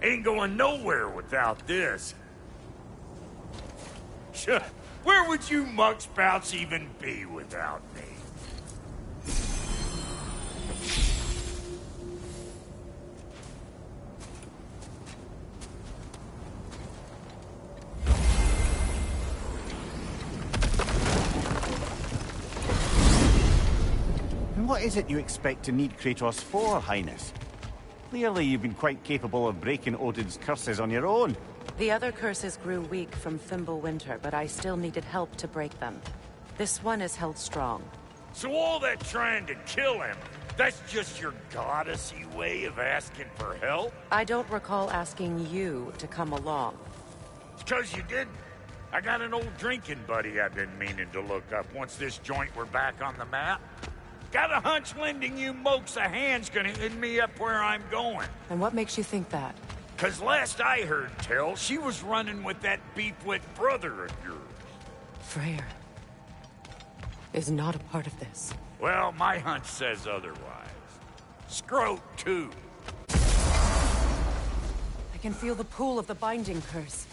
Ain't going nowhere without this. Where would you muckspouts even be without me? And what is it you expect to need Kratos for, Highness? Clearly you've been quite capable of breaking Odin's curses on your own. The other curses grew weak from Fimbulwinter, but I still needed help to break them. This one is held strong. So all that trying to kill him, that's just your goddessy way of asking for help? I don't recall asking you to come along. It's 'cause you didn't. I got an old drinking buddy I've been meaning to look up once this joint were back on the map. Got a hunch lending you mokes a hand's gonna end me up where I'm going. And what makes you think that? 'Cause last I heard tell, she was running with that beefwit brother of yours. Freya is not a part of this. Well, my hunch says otherwise. Scrote, too. I can feel the pull of the binding curse.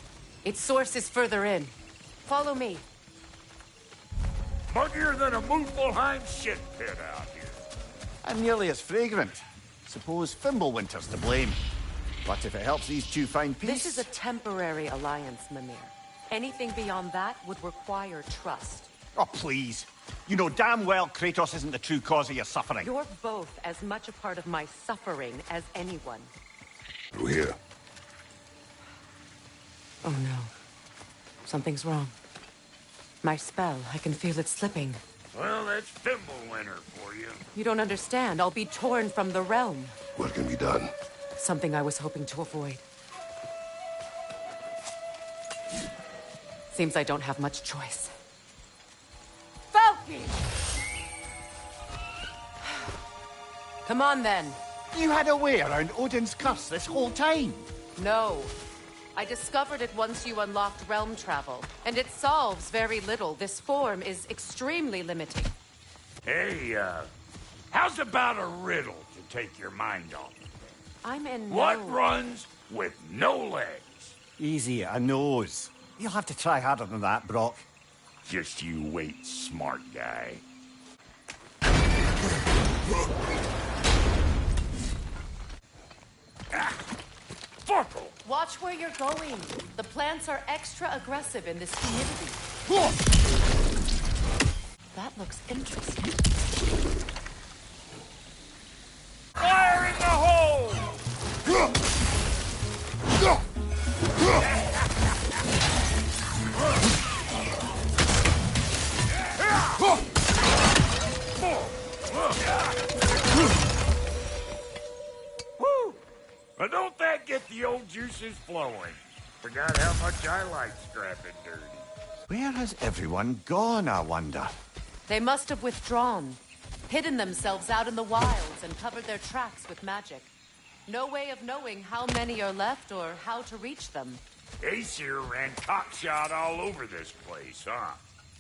Its source is further in. Follow me. Muggier than a Muspelheim shit pit out here. And nearly as fragrant. Suppose Fimbulwinter's to blame. But if it helps these two find peace... This is a temporary alliance, Mimir. Anything beyond that would require trust. Oh, please. You know damn well Kratos isn't the true cause of your suffering. You're both as much a part of my suffering as anyone. We're here. Oh no. Something's wrong. My spell, I can feel it slipping. Well, that's Fimbulwinter for you. You don't understand. I'll be torn from the realm. What can be done? Something I was hoping to avoid. Seems I don't have much choice. Falky! Come on, then. You had a way around Odin's curse this whole time. No. I discovered it once you unlocked realm travel, and it solves very little. This form is extremely limiting. Hey, how's about a riddle to take your mind off? I'm in What runs with no legs? Easy, a nose. You'll have to try harder than that, Brock. Just you wait, smart guy. Fuckle! Watch where you're going. The plants are extra aggressive in this humidity. That looks interesting. Fire in the hole! Woo! Well, don't that get the old juices flowing? Forgot how much I like scrapping dirty. Where has everyone gone, I wonder? They must have withdrawn, hidden themselves out in the wilds and covered their tracks with magic. No way of knowing how many are left or how to reach them. Aesir ran cockshot all over this place, huh?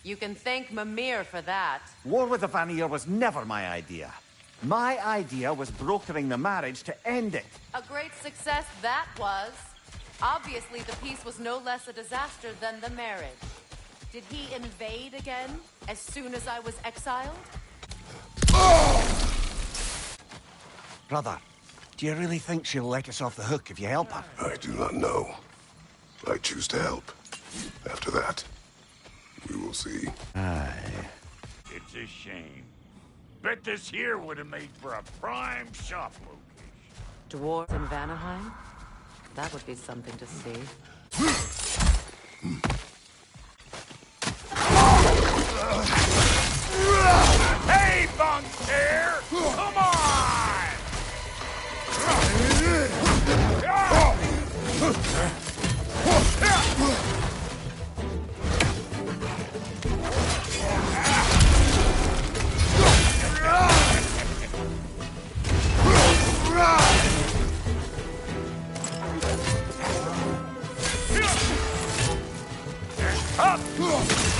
You can thank Mimir for that. War with the Vanir was never my idea. My idea was brokering the marriage to end it. A great success that was. Obviously, the peace was no less a disaster than the marriage. Did he invade again as soon as I was exiled? Brother, do you really think she'll let us off the hook if you help her? I do not know. I choose to help. After that, we will see. Aye. It's a shame. Bet this here would have made for a prime shop location. Dwarves in Vanaheim? That would be something to see. Hey, Bunker! Come on! Up!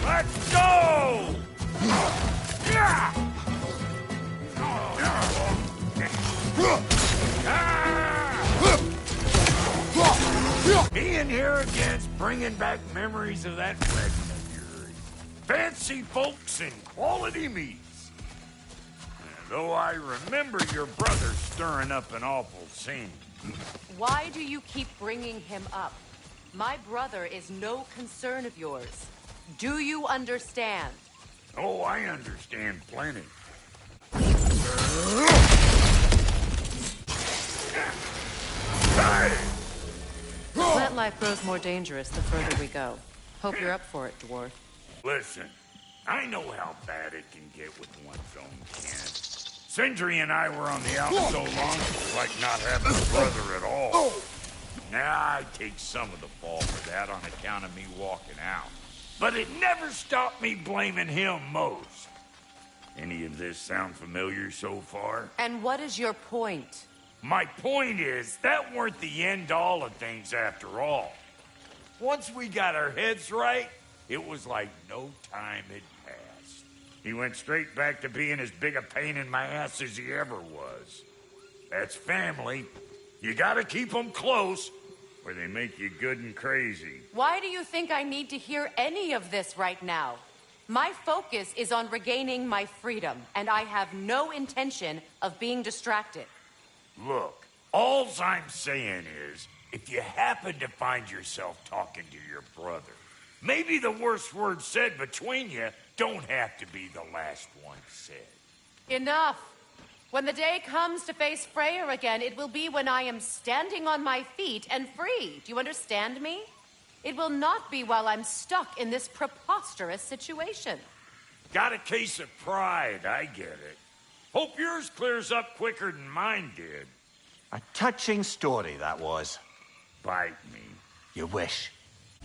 Let's go! Being here again's bringing back memories of that wedding of yours. Fancy folks and quality meats. Though I remember your brother stirring up an awful scene. Why do you keep bringing him up? My brother is no concern of yours. Do you understand? Oh, I understand plenty. Hey! The plant life grows more dangerous the further we go. Hope you're up for it, dwarf. Listen, I know how bad it can get with one's own kin. Sindri and I were on the out so long, it's like not having a brother at all. Now, I take some of the fall for that on account of me walking out. But it never stopped me blaming him most. Any of this sound familiar so far? And what is your point? My point is, that weren't the end-all of things after all. Once we got our heads right, it was like no time had passed. He went straight back to being as big a pain in my ass as he ever was. That's family. You gotta keep them close, or they make you good and crazy. Why do you think I need to hear any of this right now? My focus is on regaining my freedom, and I have no intention of being distracted. Look, alls I'm saying is, if you happen to find yourself talking to your brother, maybe the worst word said between you don't have to be the last one said. Enough! When the day comes to face Freya again, it will be when I am standing on my feet and free. Do you understand me? It will not be while I'm stuck in this preposterous situation. Got a case of pride, I get it. Hope yours clears up quicker than mine did. A touching story, that was. Bite me. You wish.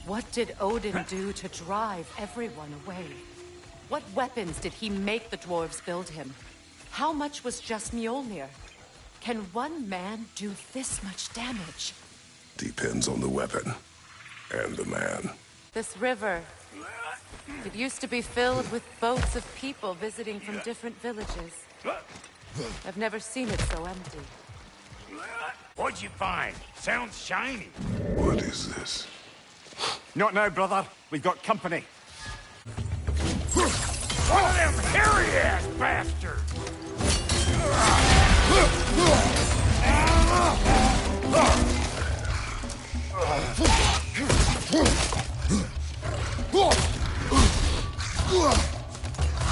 What did Odin do to drive everyone away? What weapons did he make the dwarves build him? How much was just Mjolnir? Can one man do this much damage? Depends on the weapon. And the man. This river, it used to be filled with boats of people visiting from different villages. I've never seen it so empty. What'd you find? Sounds shiny. What is this? Not now, brother. We've got company. One of them hairy-ass bastards!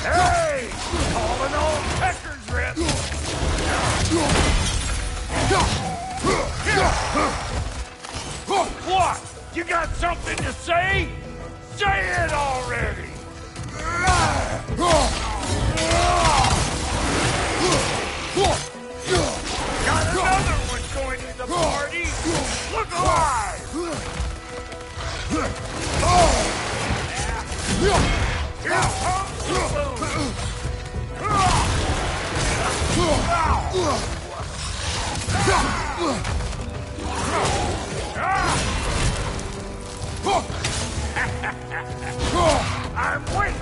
Hey! Calling all peckers, Rip! What? You got something to say? Say it already! Got another one going to the party! Look alive! Here comes the I'm waiting!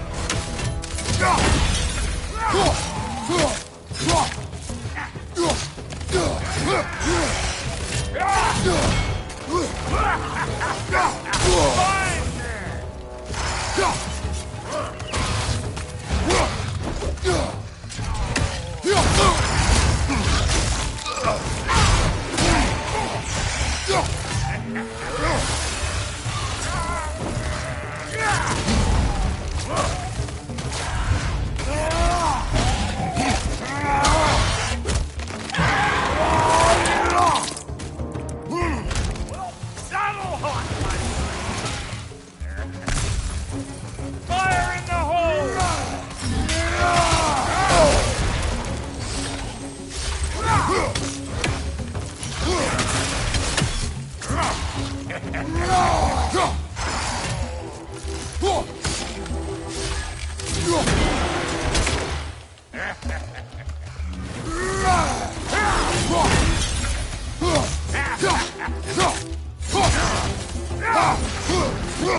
Hold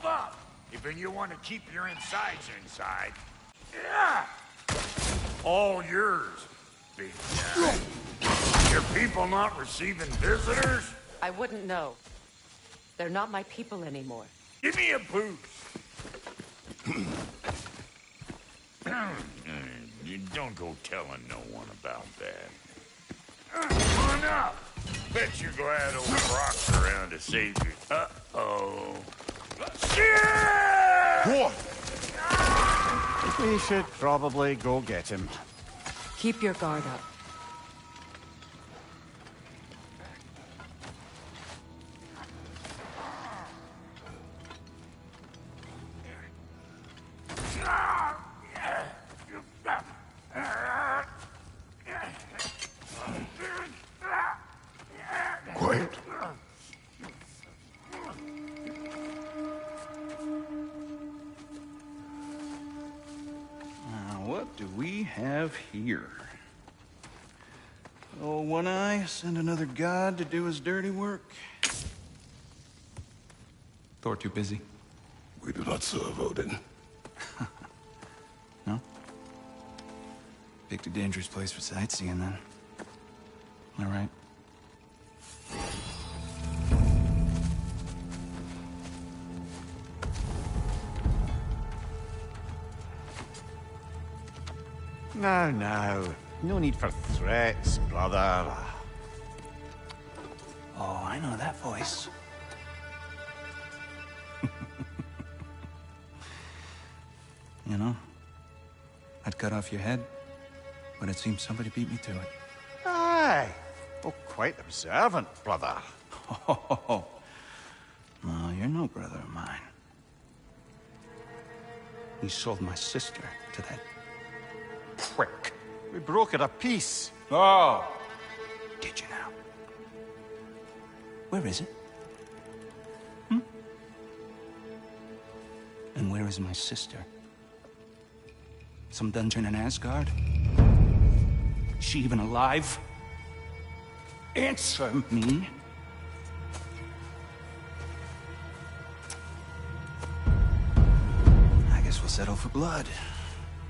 up! If you want to keep your insides inside. Yeah! All yours, big guy. Your people not receiving visitors? I wouldn't know. They're not my people anymore. Give me a boost. You don't go telling no one about that. Come on up. Bet you're glad old Brock's around to save you. Uh-oh. Shit! We should probably go get him. Keep your guard up. Quiet. Now, what do we have here? Oh, One Eye, send another god to do his dirty work. Thor too busy? We do not serve Odin. No? Picked a dangerous place for sightseeing, then. All right. Now. No need for threats, brother. Oh, I know that voice. You know, I'd cut off your head, but it seems somebody beat me to it. Aye. Oh, quite observant, brother. Oh, no, you're no brother of mine. You sold my sister to that prick. We brokered a peace. Oh! Did you now? Where is it? And where is my sister? Some dungeon in Asgard? Is she even alive? Answer me. I guess we'll settle for blood.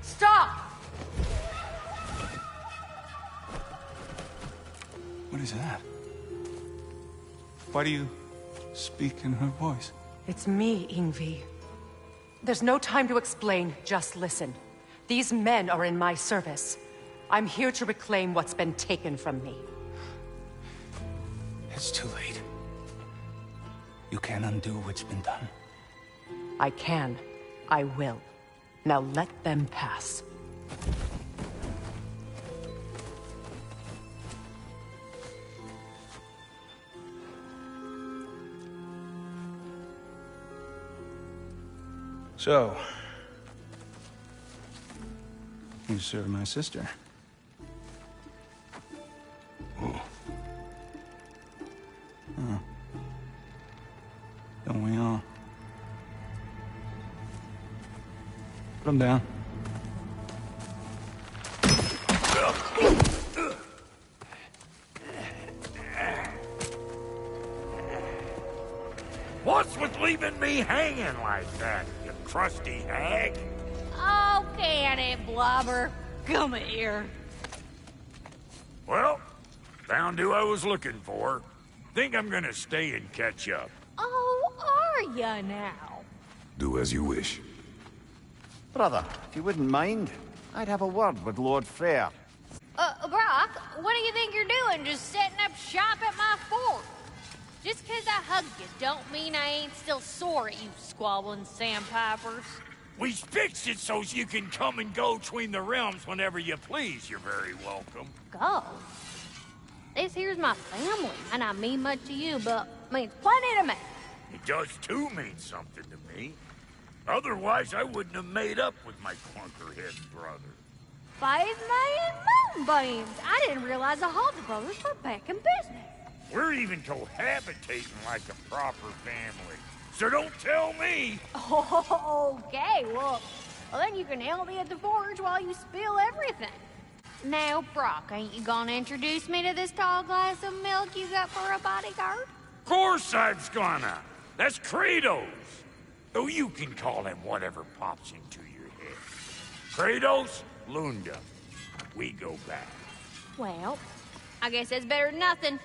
Stop! What is that? Why do you speak in her voice? It's me, Ingvi. There's no time to explain, just listen. These men are in my service. I'm here to reclaim what's been taken from me. It's too late. You can't undo what's been done. I can. I will. Now let them pass. So, you served my sister. Oh. Huh. Don't we all? Put him down. What's with leaving me hanging like that, you crusty hag? Oh, can it, Blobber? Come here. Well, found who I was looking for. Think I'm gonna stay and catch up. Oh, are ya now? Do as you wish. Brother, if you wouldn't mind, I'd have a word with Lord Freya. Brock, what do you think you're doing? Just setting up shop at my fort? Just 'cause I hugged you don't mean I ain't still sore at you squabbling sandpipers. We fixed it so you can come and go between the realms whenever you please. You're very welcome. Go. This here's my family, and I mean much to you, but means plenty to me. It does too mean something to me. Otherwise, I wouldn't have made up with my clunkerhead brother. 5 million moonbeams! I didn't realize the Halter brothers were back in business. We're even cohabitating like a proper family. So don't tell me. Okay, well, Well, then you can help me at the forge while you spill everything. Now, Brock, ain't you gonna introduce me to this tall glass of milk you got for a bodyguard? Of course I was gonna. That's Kratos. Though you can call him whatever pops into your head. Kratos, Lunda. We go back. Well, I guess that's better than nothing.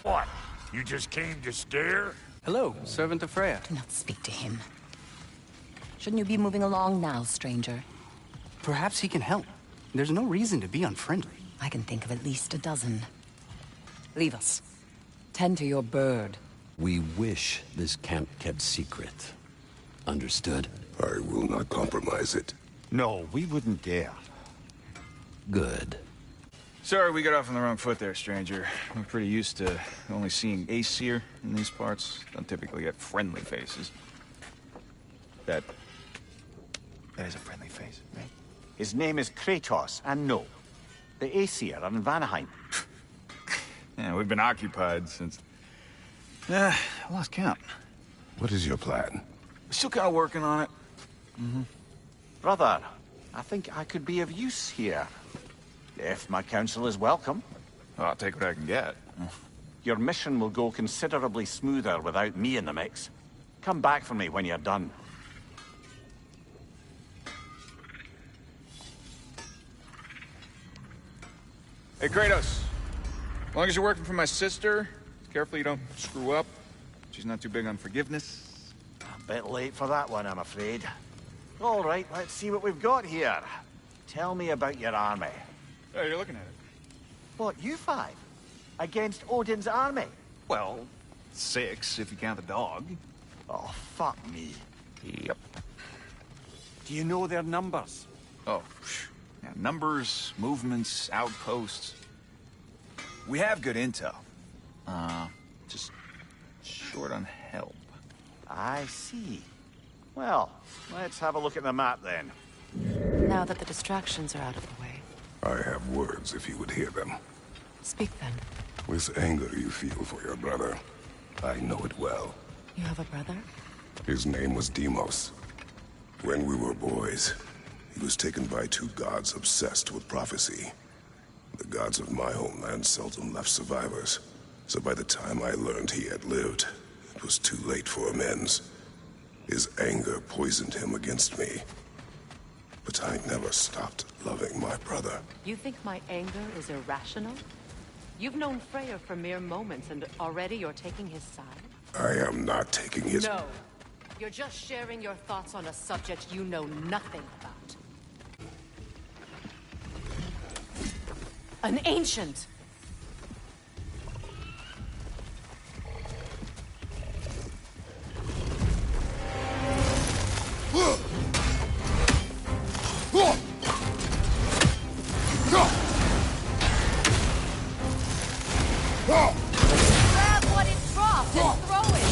What? You just came to stare? Hello, servant of Freya. Do not speak to him. Shouldn't you be moving along now, stranger? Perhaps he can help. There's no reason to be unfriendly. I can think of at least a dozen. Leave us. Tend to your bird. We wish this camp kept secret. Understood? I will not compromise it. No, we wouldn't dare. Good. Sorry we got off on the wrong foot there, stranger. We're pretty used to only seeing Aesir in these parts. Don't typically get friendly faces. That is a friendly face, right? His name is Kratos, and no. The Aesir are in Vanaheim. Yeah, we've been occupied since... I lost count. What is your plan? We're still kind of working on it. Brother, I think I could be of use here. If my counsel is welcome. Well, I'll take what I can get. Your mission will go considerably smoother without me in the mix. Come back for me when you're done. Hey, Kratos. As long as you're working for my sister, careful you don't screw up. She's not too big on forgiveness. A bit late for that one, I'm afraid. All right, let's see what we've got here. Tell me about your army. Oh, you're looking at it. What, you five? Against Odin's army? Well, 6 if you count the dog. Oh, fuck me. Yep. Do you know their numbers? Oh, yeah, numbers, movements, outposts. We have good intel. Just short on help. I see. Well, let's have a look at the map then. Now that the distractions are out of the way, I have words if you would hear them. speak then. This anger you feel for your brother, I know it well. You have a brother? His name was Deimos. When we were boys, he was taken by 2 gods obsessed with prophecy. The gods of my homeland seldom left survivors, so by the time I learned he had lived, it was too late for amends. His anger poisoned him against me. But I never stopped loving my brother. You think my anger is irrational? You've known Freya for mere moments, and already you're taking his side? I am not taking his... No. You're just sharing your thoughts on a subject you know nothing about. An ancient! Grab what it dropped and throw it!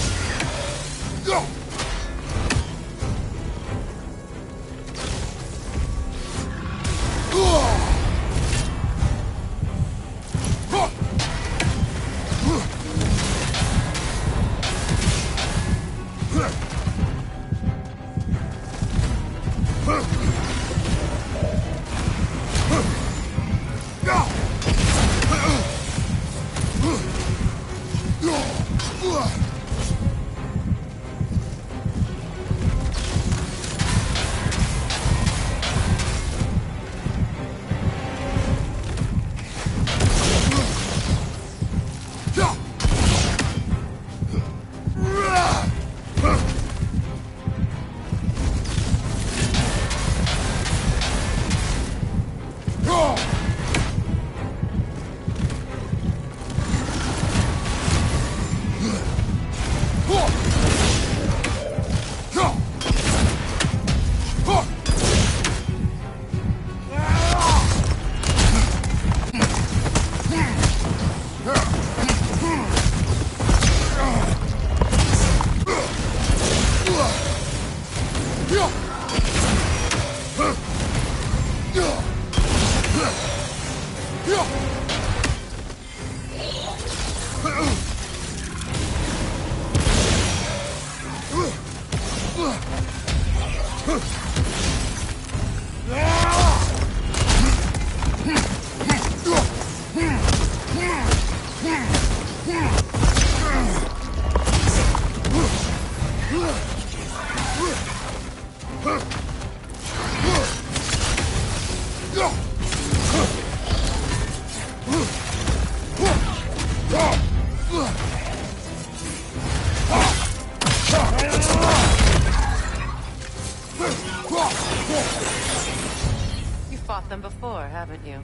fought them before, haven't you?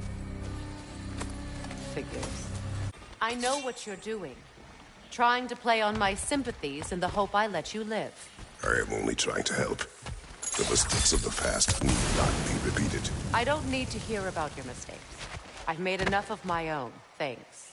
Figures. I know what you're doing. Trying to play on my sympathies in the hope I let you live. I am only trying to help. The mistakes of the past need not be repeated. I don't need to hear about your mistakes. I've made enough of my own, thanks.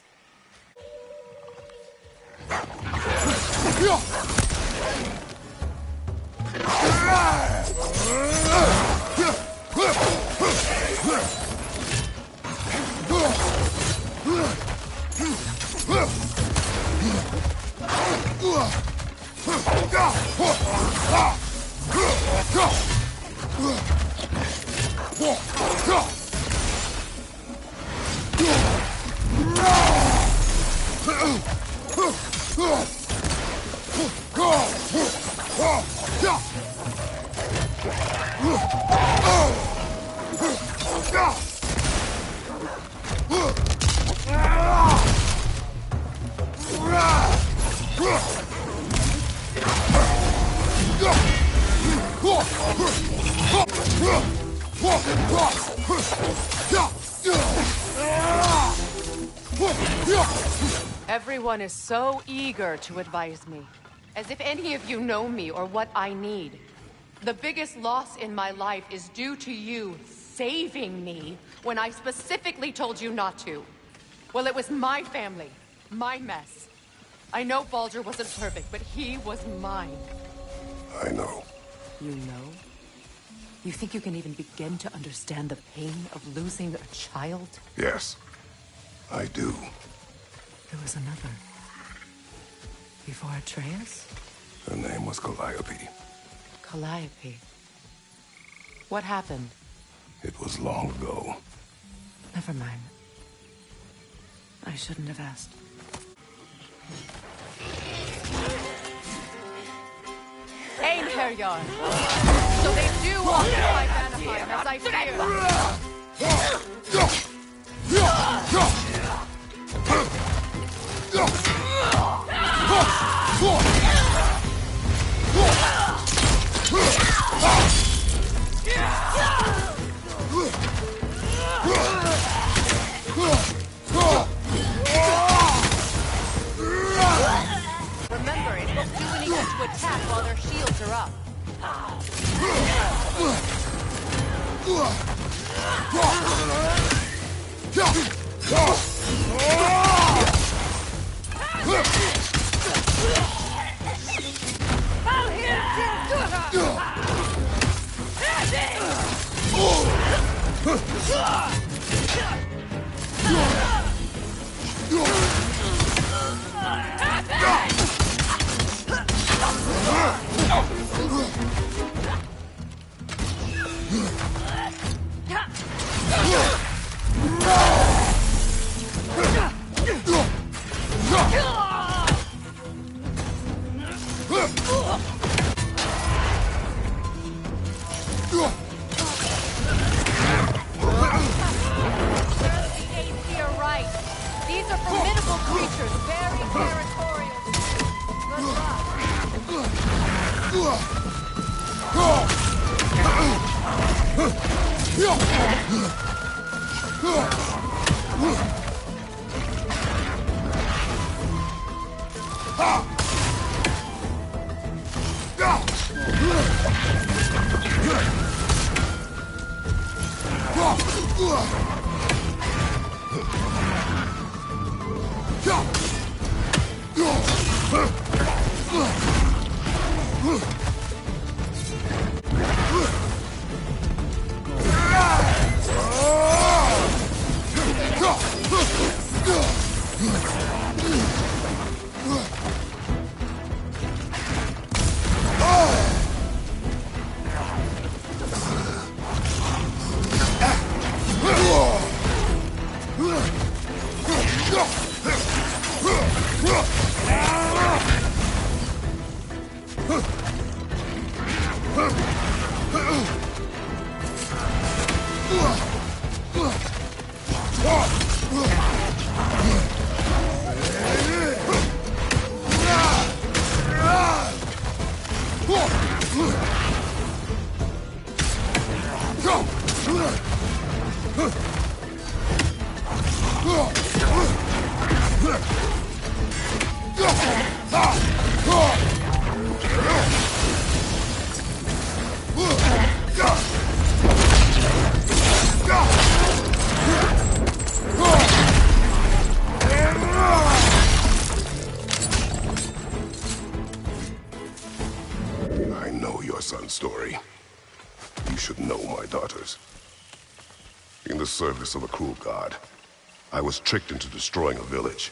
Everyone is so eager to advise me, as if any of you know me or what I need. The biggest loss in my life is due to you saving me when I specifically told you not to. Well, it was my family, my mess. I know Baldur wasn't perfect, but he was mine. I know. You know? You think you can even begin to understand the pain of losing a child? Yes, I do. There was another. Before Atreus? Her name was Calliope. Calliope. What happened? It was long ago. Never mind. I shouldn't have asked. Einherjar! So they do occupy Vanaheim, as I feared. Remember, it won't do any good to attack while their shields are up. These are formidable creatures, very territorial. Good I know your son's story. You should know my daughter's. In the service of a cruel god, I was tricked into destroying a village,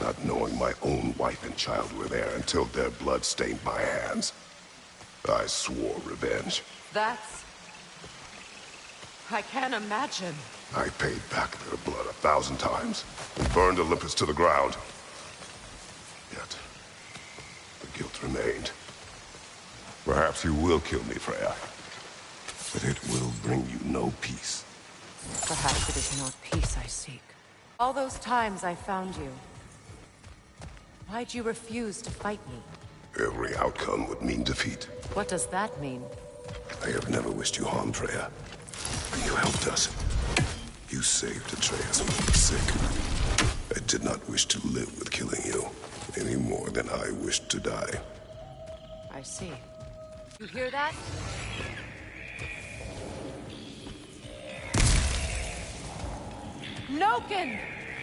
not knowing my own wife and child were there until their blood stained my hands. I swore revenge. That's... I can't imagine. I paid back their blood 1,000 times and burned Olympus to the ground. Yet, the guilt remained. Perhaps you will kill me, Freya, but it will bring you no peace. Perhaps it is not peace I seek. All those times I found you, why'd you refuse to fight me? Every outcome would mean defeat. What does that mean? I have never wished you harm, Freya. You helped us. You saved Atreus from being sick. I did not wish to live with killing you, any more than I wished to die. I see. You hear that? Noken!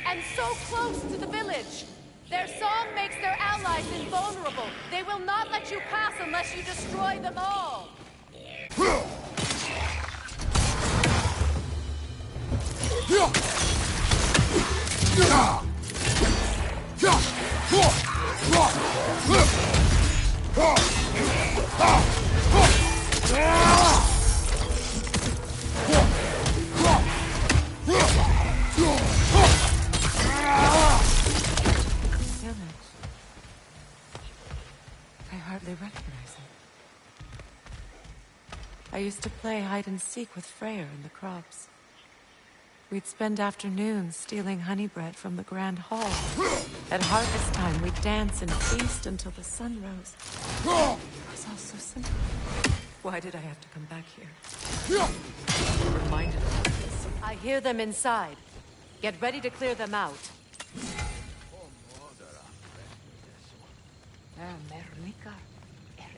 And so close to the village! Their song makes their allies invulnerable. They will not let you pass unless you destroy them all. I hardly recognize him. I used to play hide and seek with Freya in the crops. We'd spend afternoons stealing honey bread from the Grand Hall. At harvest time, we'd dance and feast until the sun rose. It was all so simple. Why did I have to come back here? Reminded of this. I hear them inside. Get ready to clear them out.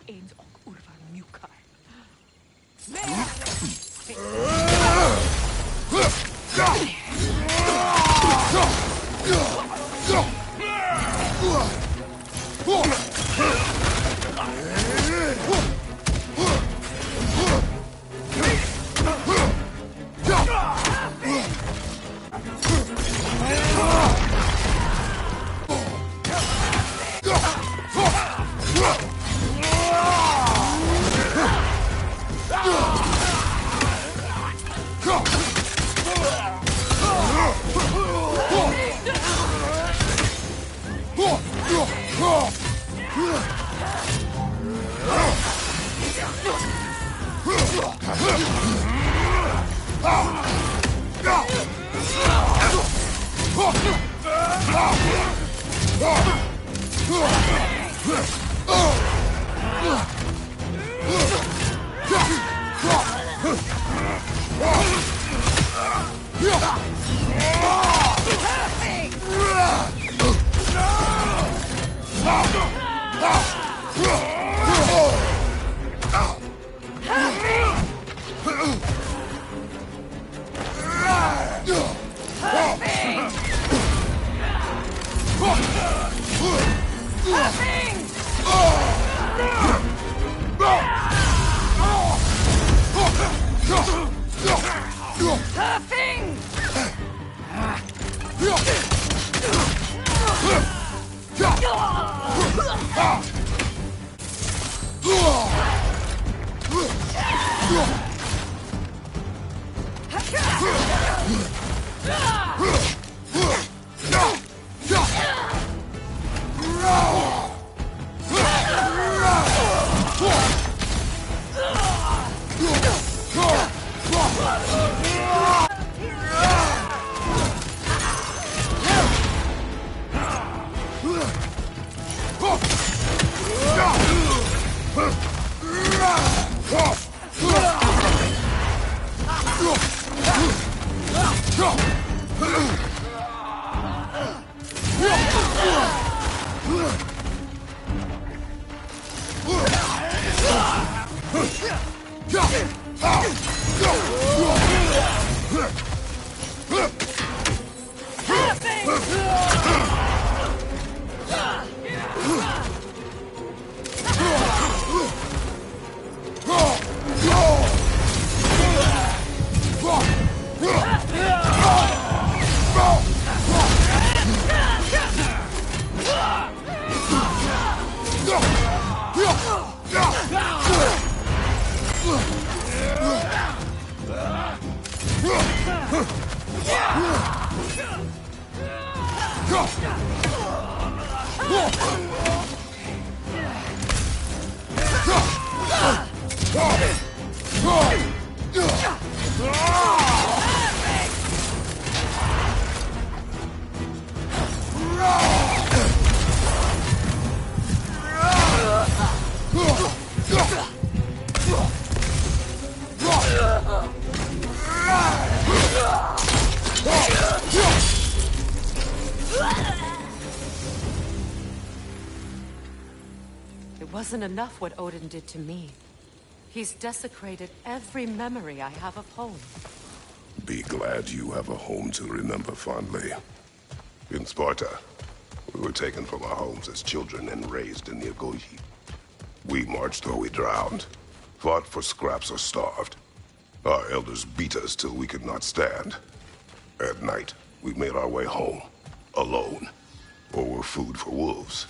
Eens ook urvan mjukar. It wasn't enough what Odin did to me. He's desecrated every memory I have of home. Be glad you have a home to remember fondly. In Sparta, we were taken from our homes as children and raised in the Agogi. We marched or we drowned, fought for scraps or starved. Our elders beat us till we could not stand. At night, we made our way home, alone, or were food for wolves.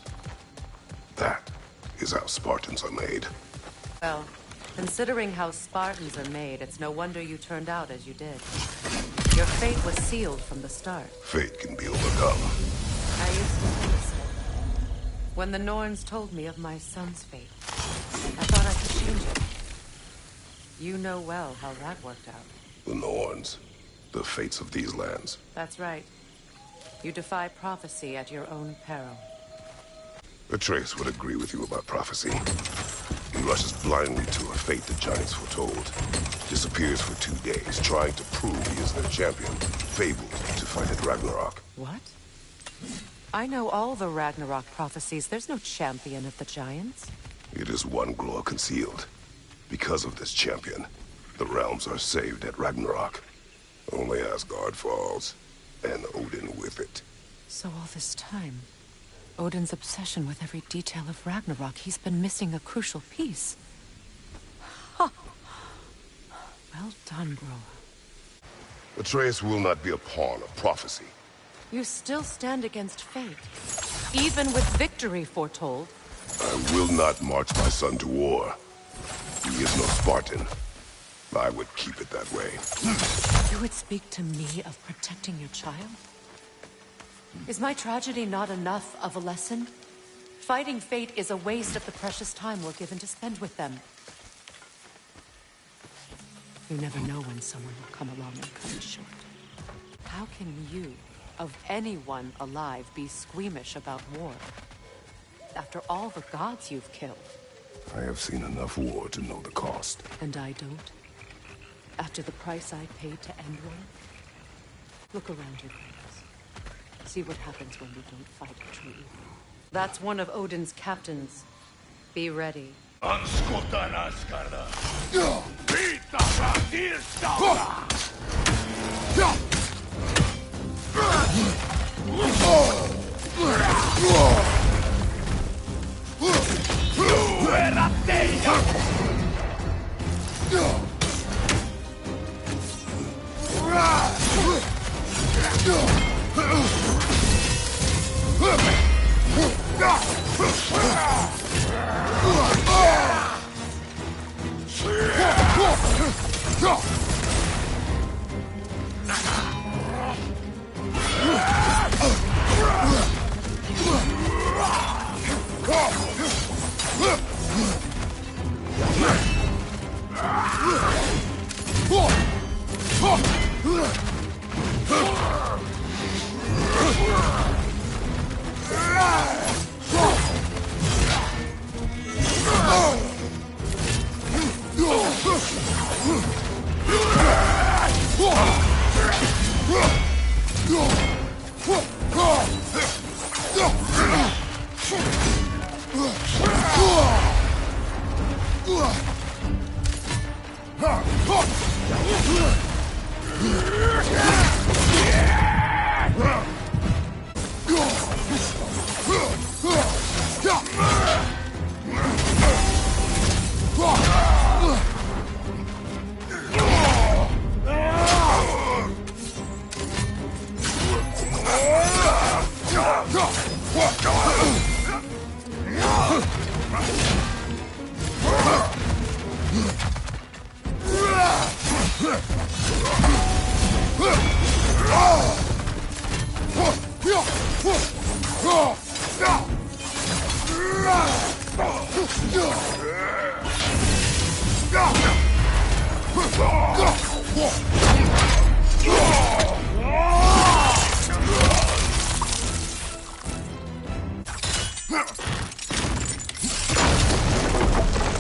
That is how Spartans are made. Well, considering how Spartans are made, it's no wonder you turned out as you did. Your fate was sealed from the start. Fate can be overcome. I used to think so. When the Norns told me of my son's fate, I thought I could change it. You know well how that worked out. The Norns, the fates of these lands. That's right. You defy prophecy at your own peril. Atreus would agree with you about prophecy. He rushes blindly to a fate the giants foretold. Disappears for 2 days, trying to prove he is their champion. Fabled to fight at Ragnarok. What? I know all the Ragnarok prophecies. There's no champion of the giants. It is one glow concealed. Because of this champion, the realms are saved at Ragnarok. Only Asgard falls, and Odin with it. So all this time, Odin's obsession with every detail of Ragnarok, he's been missing a crucial piece. Huh. Well done, Groa. Atreus will not be a pawn of prophecy. You still stand against fate, even with victory foretold. I will not march my son to war. He is no Spartan. I would keep it that way. You would speak to me of protecting your child? Is my tragedy not enough of a lesson? Fighting fate is a waste of the precious time we're given to spend with them. You never know when someone will come along and cut it short. How can you, of anyone alive, be squeamish about war? After all the gods you've killed. I have seen enough war to know the cost. And I don't? After the price I paid to end one? Look around you, Kratos. See what happens when we don't fight a true evil. That's one of Odin's captains. Be ready.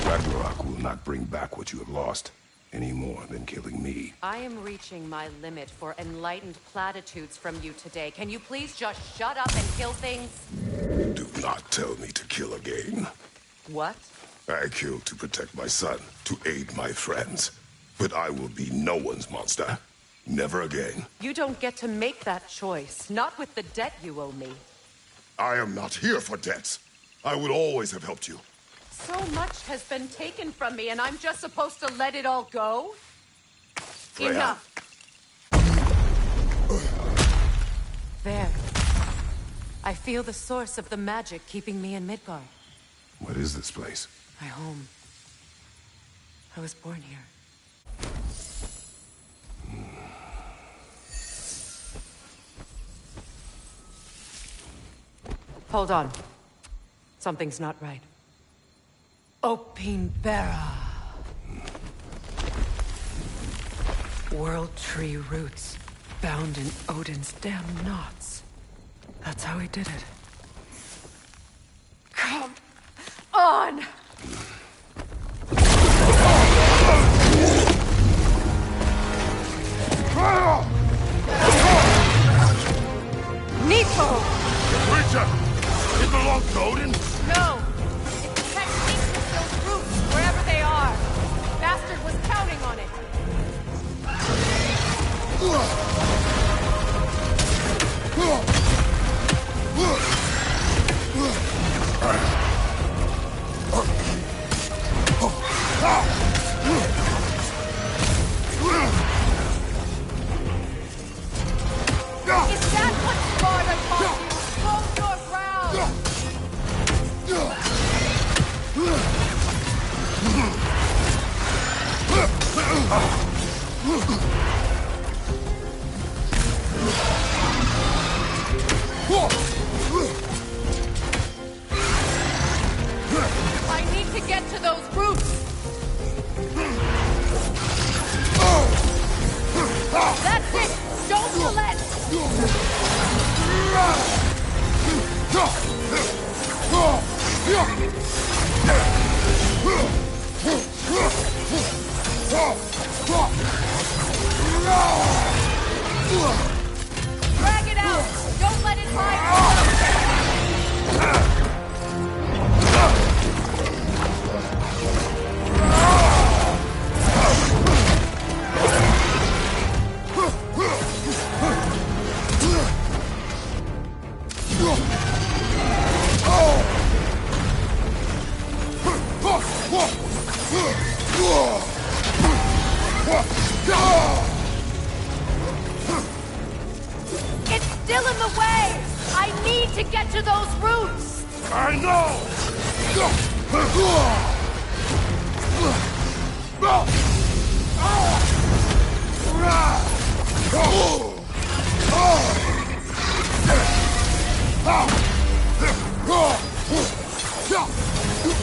Ragnarok will not bring back what you have lost, any more than killing me. I am reaching my limit for enlightened platitudes from you today. Can you please just shut up and kill things? Do not tell me to kill again. What? I killed to protect my son, to aid my friends. But I will be no one's monster. Never again. You don't get to make that choice. Not with the debt you owe me. I am not here for debts. I would always have helped you. So much has been taken from me, and I'm just supposed to let it all go? Freya. Enough. There. I feel the source of the magic keeping me in Midgard. What is this place? My home. I was born here. Hold on. Something's not right. Opinbera. World tree roots, bound in Odin's damn knots. That's how he did it. Come on! Nico! Creature! It belongs to Odin? No! It's the technique with those roots, wherever they are. Bastard was counting on it. Is that what Sparta taught you? Hold your ground! I need to get to those roots! That's it! Don't relent! Drag it out! Don't let it hide! It's still in the way! I need to get to those roots! I know!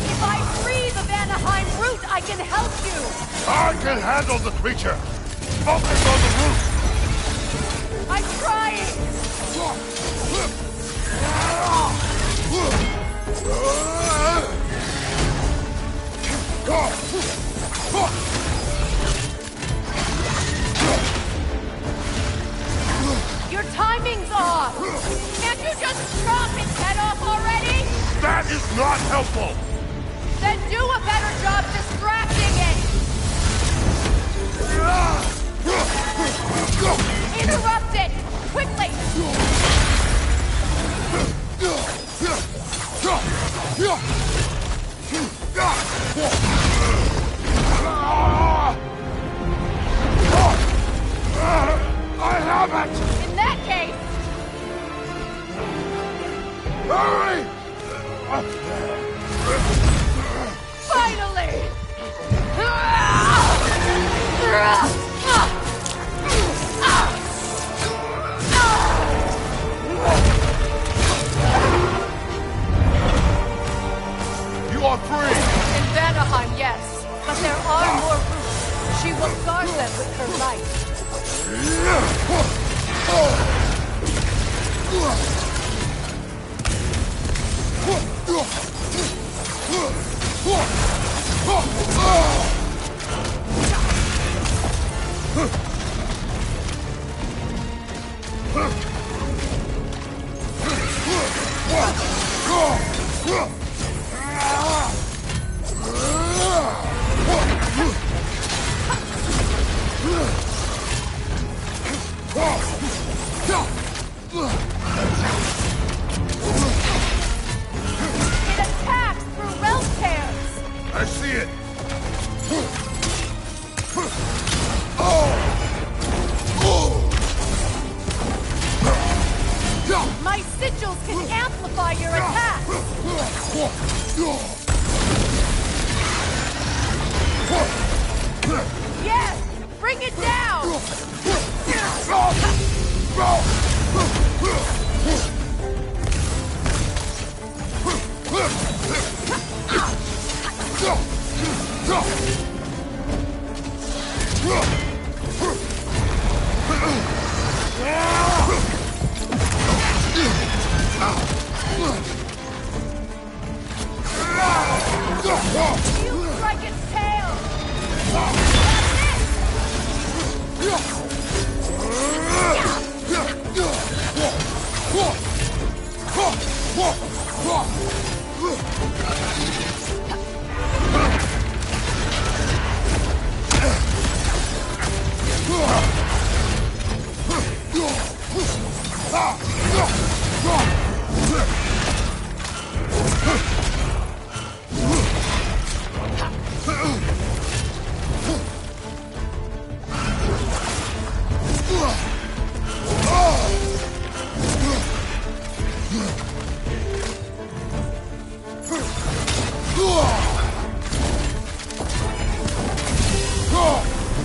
If I free the Vanaheim root, I can help you! I can handle the creature! Focus on the root! I'm trying! Your time Chop its head off already? That is not helpful! Then do a better job distracting it! Interrupt it! Quickly! I have it! In that case... Hurry! Finally! You are free! In Vanaheim, yes. But there are more roots. She will guard them with her life. It attacks through realm tears. I see it! My sigils can amplify your attack. Yes! Bring it down! You strike its tail!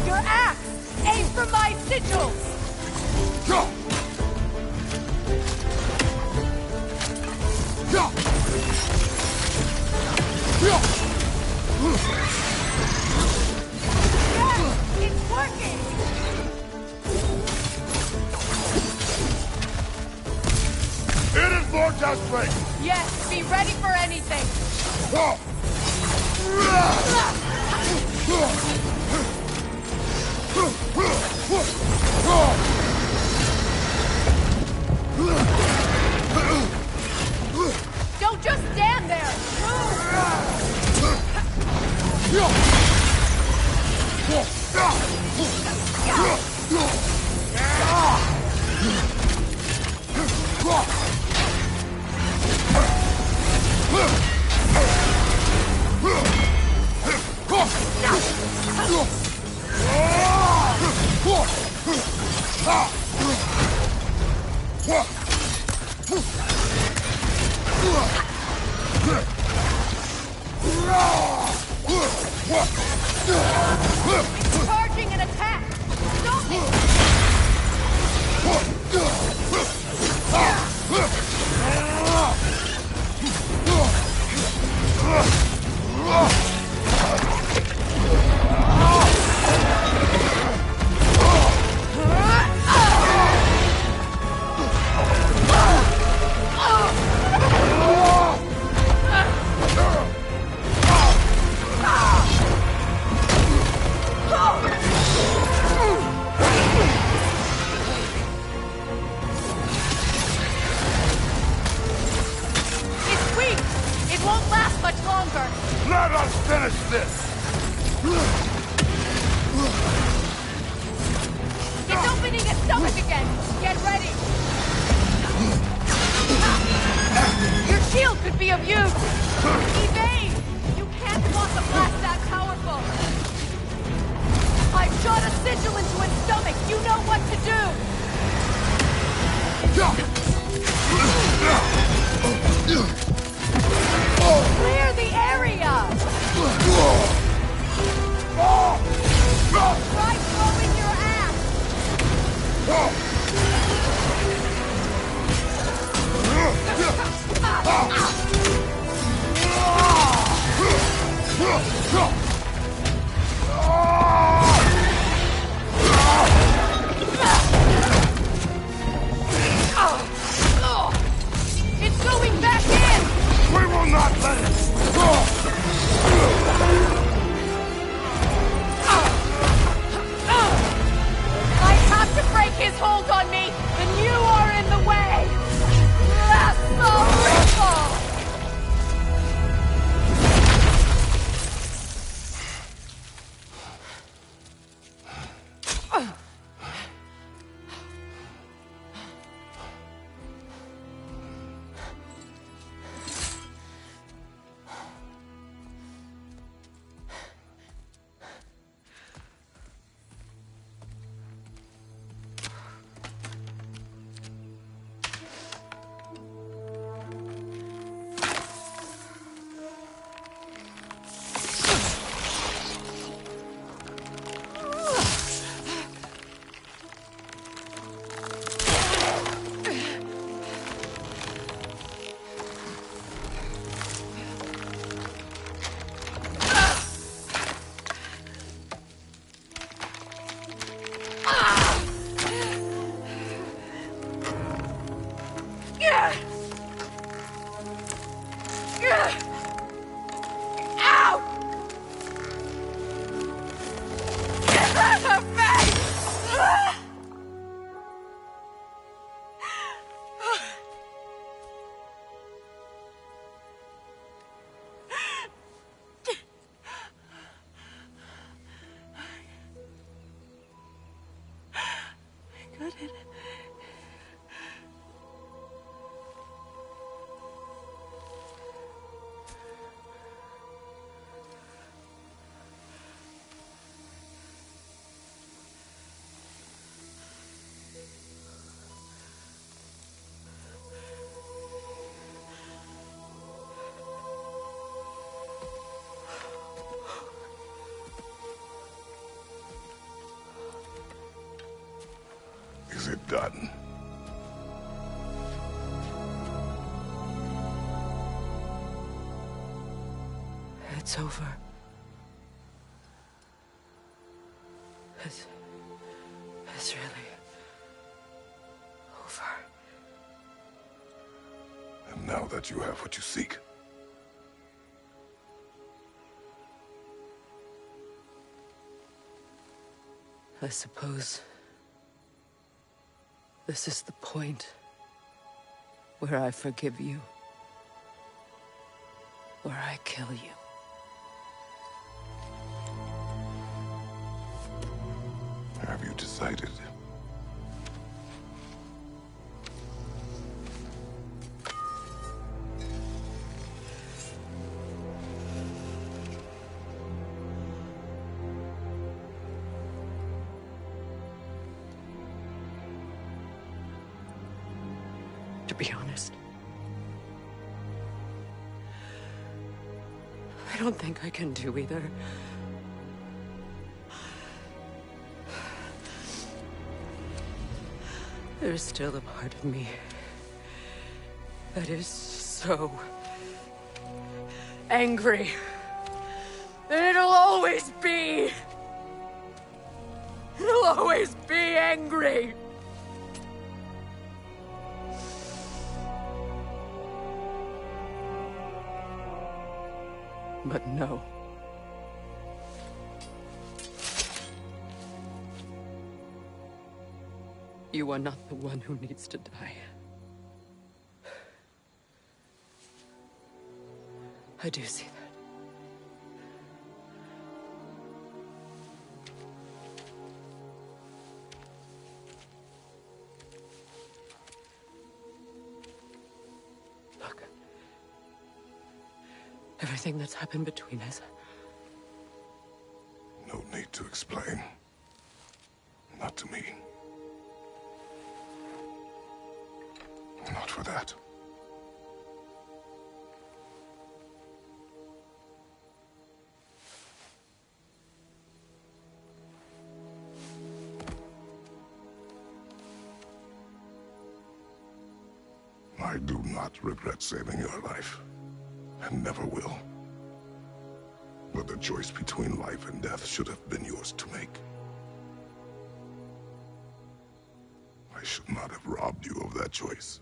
Your axe! Aim for my sigils! Yes! It's working! It is more desperate! Yes, be ready for anything! Don't just stand there! It's charging an attack! Stop it! again. Get ready. Your shield could be of use. Evade! You can't block a blast that powerful. I shot a sigil into its stomach. You know what to do. Clear the area. Try throwing your It's going back in! We will not let it! I have to break his hold on me, and you are in the way! That's the ripple! Is it done? It's over. It's really over. And now that you have what you seek, I suppose this is the point where I forgive you, where I kill you. have you decided? To be honest, I don't think I can do either. There's still a part of me that is so angry that it'll always be angry. But no. You are not the one who needs to die. I do see that. everything that's happened between us. No need to explain. Not to me. Not for that. I do not regret saving your life, and never will. But the choice between life and death should have been yours to make. I should not have robbed you of that choice.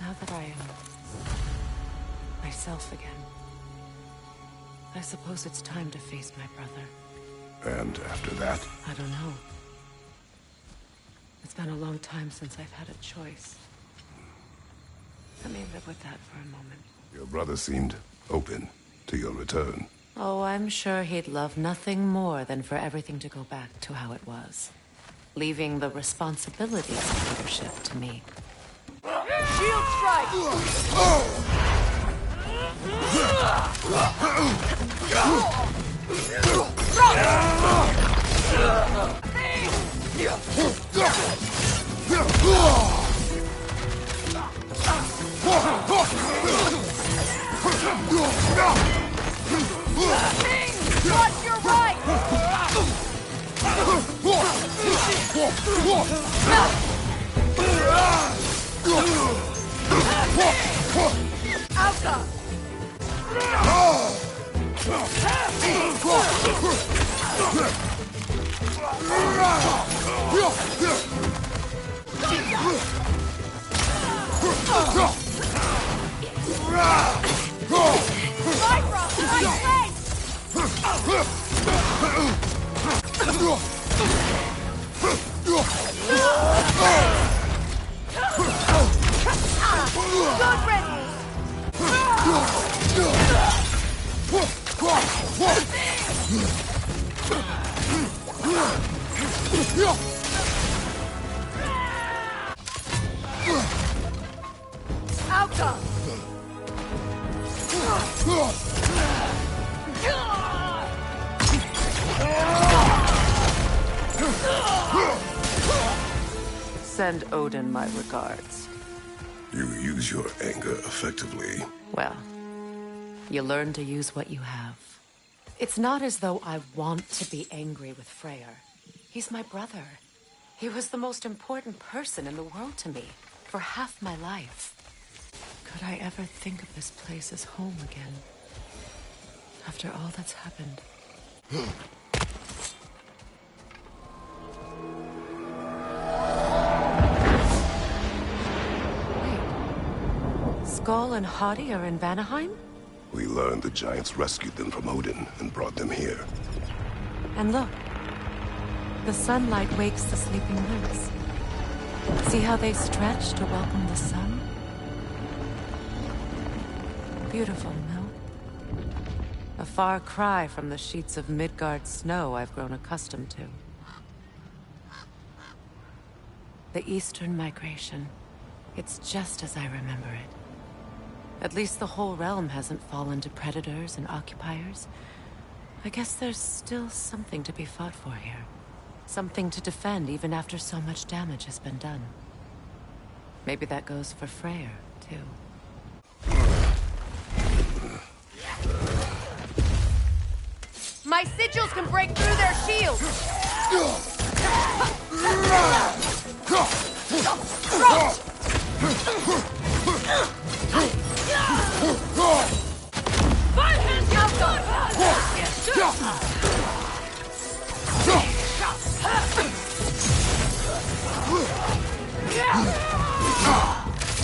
Now that I am myself again, I suppose it's time to face my brother. And after that? I don't know. It's been a long time since I've had a choice. Let me live with that for a moment. Your brother seemed open to your return. Oh, I'm sure he'd love nothing more than for everything to go back to how it was, leaving the responsibilities of leadership to me. Shield strike! Watch your right! Alka! Good riddance! Alka! Send Odin my regards. You use your anger effectively. Well, you learn to use what you have. It's not as though I want to be angry with Freya. He's my brother. He was the most important person in the world to me for half my life. Could I ever think of this place as home again? After all that's happened. Wait. Skull and Hati are in Vanaheim? We learned the giants rescued them from Odin and brought them here. And look. The sunlight wakes the sleeping roots. See how they stretch to welcome the sun? Beautiful, no? A far cry from the sheets of Midgard snow I've grown accustomed to. The Eastern migration. It's just as I remember it. At least the whole realm hasn't fallen to predators and occupiers. I guess there's still something to be fought for here. Something to defend even after so much damage has been done. Maybe that goes for Freya, too. My sigils can break through their shields!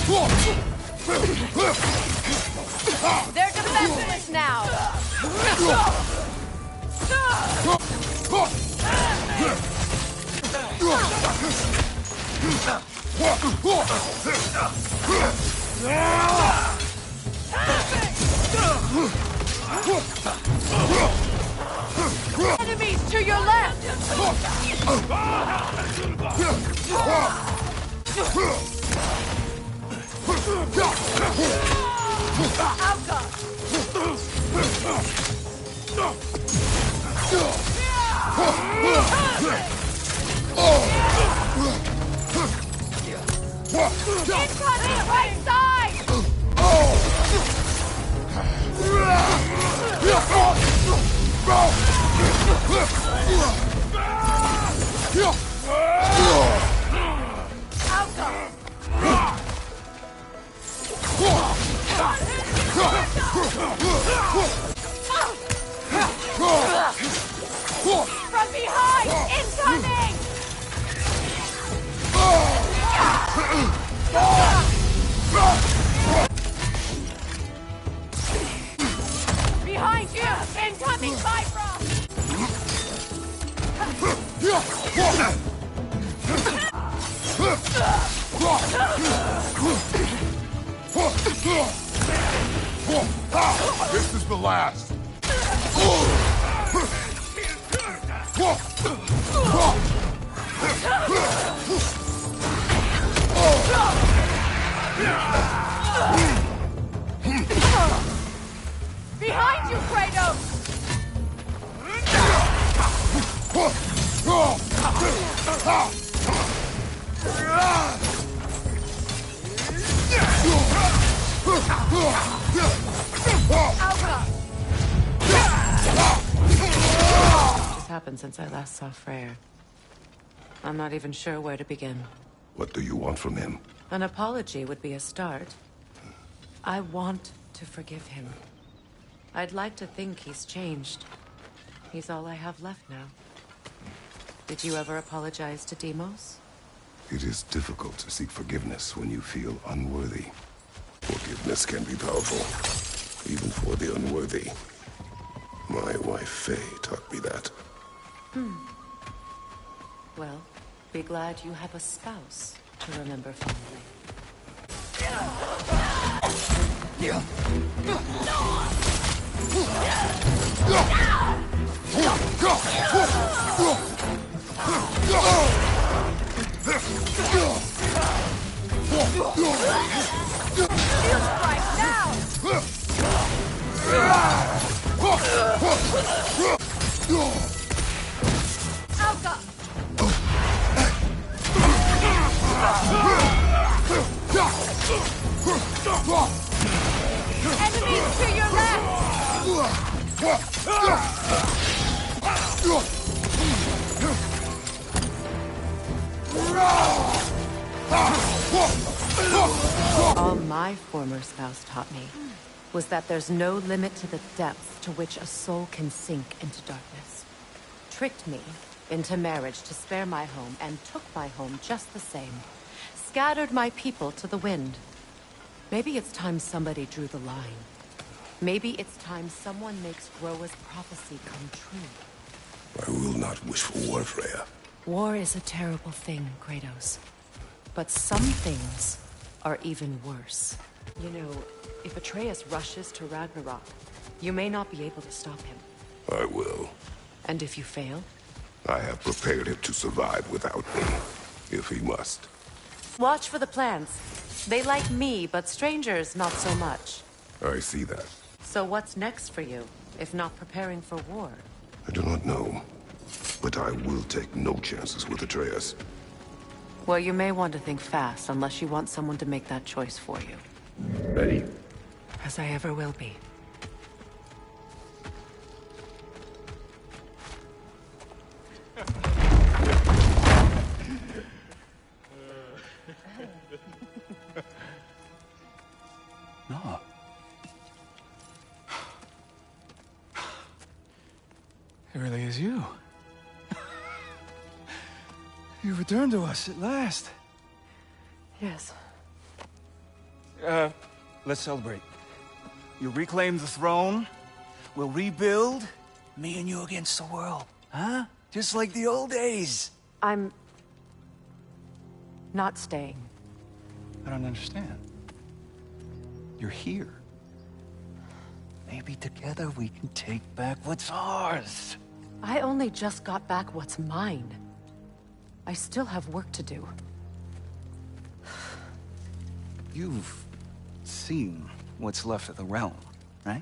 They're defenseless now! Enemies to your left! Incoming right side! From behind! Incoming! Behind you! Incoming Bifrost! This is the last. Behind you, Kratos! What's happened since I last saw Freya? I'm not even sure where to begin. What do you want from him? An apology would be a start. I want to forgive him. I'd like to think he's changed. He's all I have left now. Did you ever apologize to Deimos? It is difficult to seek forgiveness when you feel unworthy. Forgiveness can be powerful, even for the unworthy. My wife, Faye, taught me that. Well, be glad you have a spouse to remember fondly. Right now! Alka! Enemies to your All my former spouse taught me was that there's no limit to the depth to which a soul can sink into darkness. Tricked me into marriage to spare my home and took my home just the same. Scattered my people to the wind. Maybe it's time somebody drew the line. Maybe it's time someone makes Groa's prophecy come true. I will not wish for war, Freya. War is a terrible thing, Kratos. But some things are even worse. You know, if Atreus rushes to Ragnarok, you may not be able to stop him. I will. And if you fail? I have prepared him to survive without me, if he must. Watch for the plants. They like me, but strangers not so much. I see that. So what's next for you, if not preparing for war? I do not know, but I will take no chances with Atreus. Well, you may want to think fast, unless you want someone to make that choice for you. Ready? As I ever will be. No. It really is you. You returned to us at last. Yes. Let's celebrate. You reclaim the throne, we'll rebuild, me and you against the world. Huh? Just like the old days. I'm... not staying. I don't understand. You're here. Maybe together we can take back what's ours. I only just got back what's mine. I still have work to do. You've seen what's left of the realm, right?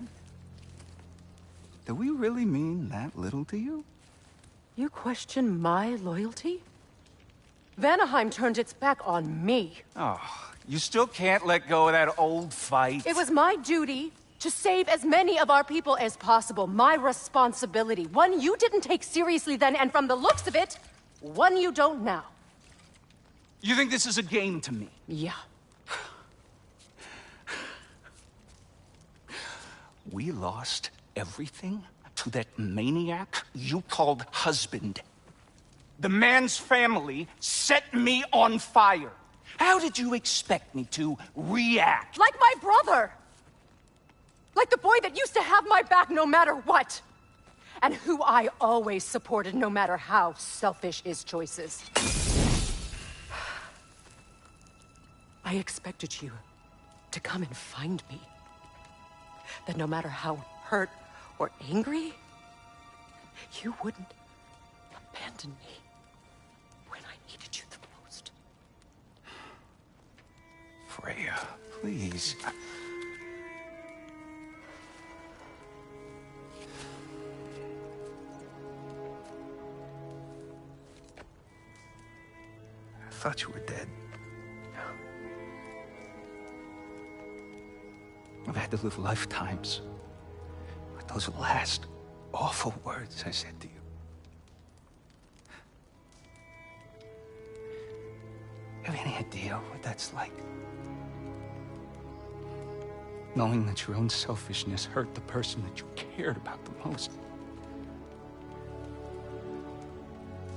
Do we really mean that little to you? You question my loyalty? Vanaheim turned its back on me. Oh, you still can't let go of that old fight. It was my duty to save as many of our people as possible. My responsibility. One you didn't take seriously then, and from the looks of it, one you don't now. You think this is a game to me? Yeah. We lost everything to that maniac you called husband. The man's family set me on fire. How did you expect me to react? Like my brother! Like the boy that used to have my back no matter what! And who I always supported no matter how selfish his choices. I expected you to come and find me. That no matter how hurt or angry, you wouldn't abandon me when I needed you the most. Freya, please. I thought you were dead. I've had to live lifetimes with those last awful words I said to you. Have any idea what that's like? Knowing that your own selfishness hurt the person that you cared about the most.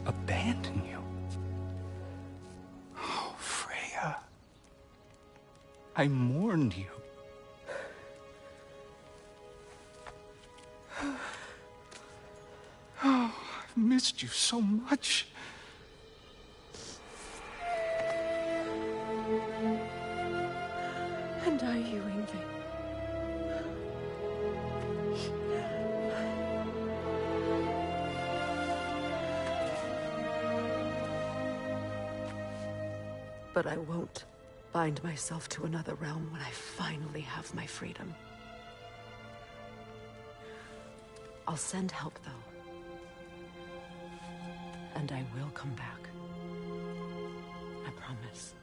Abandon you. Oh, Freya. I mourned you. Oh, I've missed you so much. And are you, Ingvi? But I won't bind myself to another realm when I finally have my freedom. I'll send help, though. And I will come back. I promise.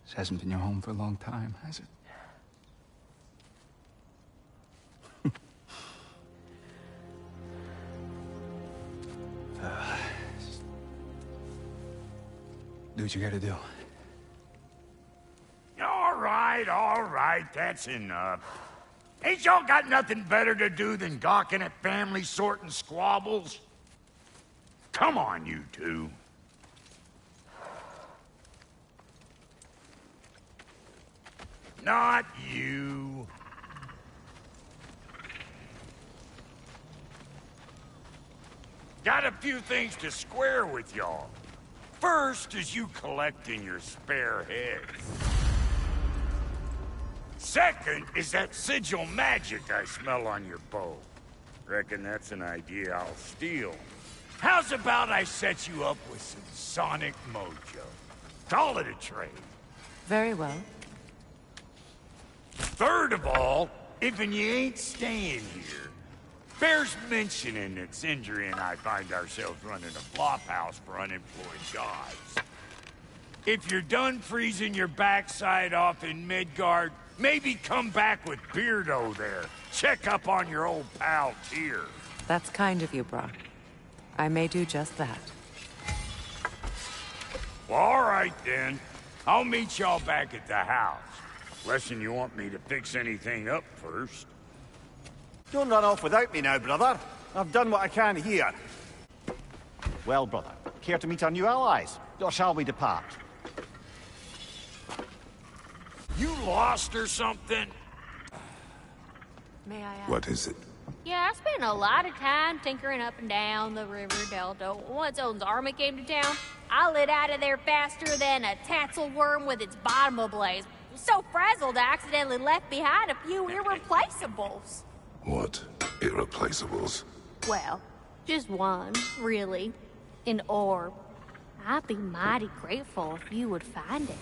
This hasn't been your home for a long time, has it? Do what you gotta do. All right, that's enough. Ain't y'all got nothing better to do than gawking at family sorting squabbles? Come on, you two. Not you. Got a few things to square with y'all. First is you collecting your spare heads. Second is that sigil magic I smell on your bow. Reckon that's an idea I'll steal. How's about I set you up with some sonic mojo? Call it a trade. Very well. Third of all, if you ain't staying here, bears mentioning that Sindri and I find ourselves running a flop house for unemployed gods. If you're done freezing your backside off in Midgard, maybe come back with Beardo there. Check up on your old pal Tyr. That's kind of you, Brock. I may do just that. Well, all right then. I'll meet y'all back at the house. Lesson you want me to fix anything up first. Don't run off without me now, brother. I've done what I can here. Well, brother, care to meet our new allies? or shall we depart? You lost or something? May I ask? What is it? Yeah, I spent a lot of time tinkering up and down the river delta. Once Odin's army came to town, I lit out of there faster than a tassel worm with its bottom ablaze. So frazzled, I accidentally left behind a few irreplaceables. What irreplaceables? Well, just one, really. An orb. I'd be mighty grateful if you would find it.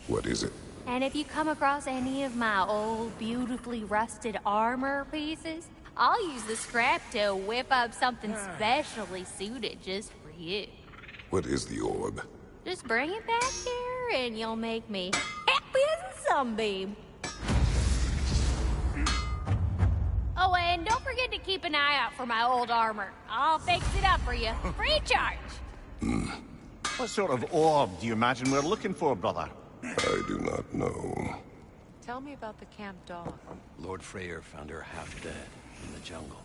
What is it? And if you come across any of my old, beautifully rusted armor pieces, I'll use the scrap to whip up something specially suited just for you. What is the orb? Just bring it back here and you'll make me happy as a sunbeam. Oh, and don't forget to keep an eye out for my old armor. I'll fix it up for you, free of charge. What sort of orb do you imagine we're looking for, brother? I do not know. Tell me about the camp dog. Lord Freyr found her half dead in the jungle.